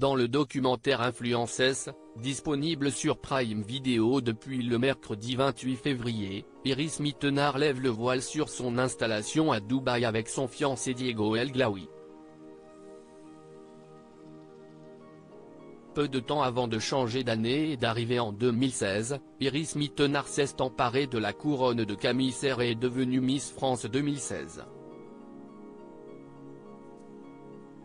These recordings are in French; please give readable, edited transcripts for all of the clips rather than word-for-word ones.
Dans le documentaire Influences, disponible sur Prime Video depuis le mercredi 28 février, Iris Mittenard lève le voile sur son installation à Dubaï avec son fiancé Diego El Glaoui. Peu de temps avant de changer d'année et d'arriver en 2016, Iris Mittenard s'est emparée de la couronne de Camille Serre et est devenue Miss France 2016.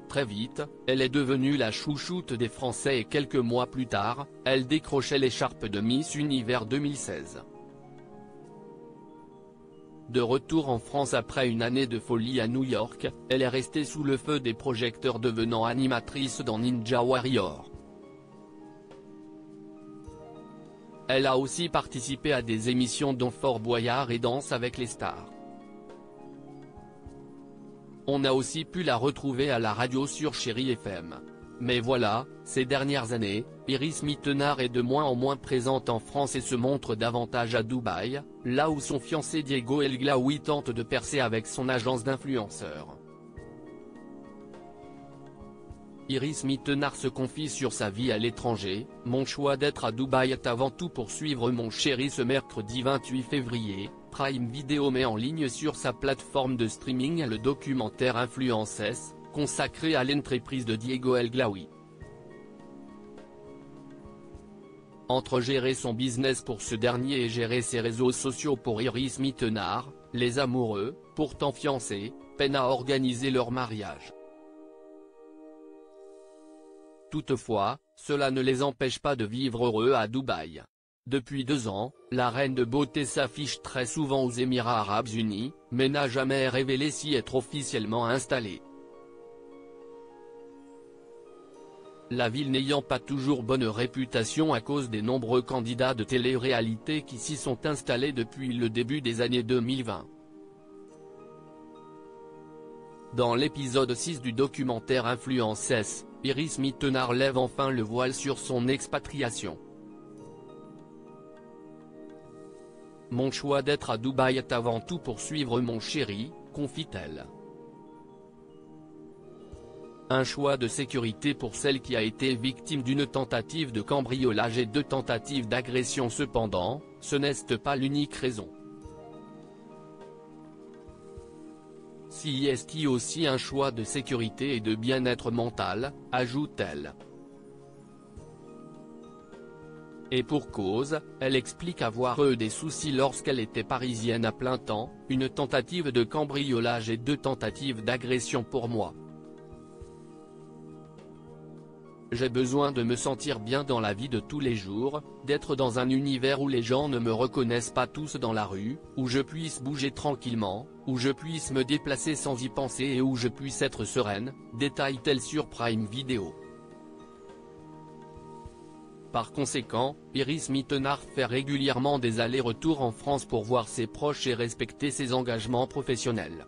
Très vite, elle est devenue la chouchoute des Français et quelques mois plus tard, elle décrochait l'écharpe de Miss Univers 2016. De retour en France après une année de folie à New York, elle est restée sous le feu des projecteurs devenant animatrice dans Ninja Warrior. Elle a aussi participé à des émissions dont Fort Boyard et Danse avec les stars. On a aussi pu la retrouver à la radio sur Chérie FM. Mais voilà, ces dernières années, Iris Mittenard est de moins en moins présente en France et se montre davantage à Dubaï, là où son fiancé Diego El Glaoui tente de percer avec son agence d'influenceurs. Iris Mittenard se confie sur sa vie à l'étranger. « Mon choix d'être à Dubaï est avant tout pour suivre mon chéri » ce mercredi 28 février, Prime Video met en ligne sur sa plateforme de streaming le documentaire Influences, consacré à l'entreprise de Diego El Glaoui. Entre gérer son business pour ce dernier et gérer ses réseaux sociaux pour Iris Mittenard, les amoureux, pourtant fiancés, peinent à organiser leur mariage. Toutefois, cela ne les empêche pas de vivre heureux à Dubaï. Depuis 2 ans, la reine de beauté s'affiche très souvent aux Émirats Arabes Unis, mais n'a jamais révélé s'y être officiellement installée. La ville n'ayant pas toujours bonne réputation à cause des nombreux candidats de télé-réalité qui s'y sont installés depuis le début des années 2020. Dans l'épisode 6 du documentaire Influences, Iris Mittenard lève enfin le voile sur son expatriation. « Mon choix d'être à Dubaï est avant tout pour suivre mon chéri », confie-t-elle. Un choix de sécurité pour celle qui a été victime d'une tentative de cambriolage et 2 tentatives d'agression. Cependant, ce n'est pas l'unique raison. Si est aussi un choix de sécurité et de bien-être mental, ajoute-t-elle. Et pour cause, elle explique avoir eu des soucis lorsqu'elle était parisienne à plein temps, une tentative de cambriolage et 2 tentatives d'agression pour moi. J'ai besoin de me sentir bien dans la vie de tous les jours, d'être dans un univers où les gens ne me reconnaissent pas tous dans la rue, où je puisse bouger tranquillement, où je puisse me déplacer sans y penser et où je puisse être sereine, détaille-t-elle sur Prime Video. Par conséquent, Iris Mittenard fait régulièrement des allers-retours en France pour voir ses proches et respecter ses engagements professionnels.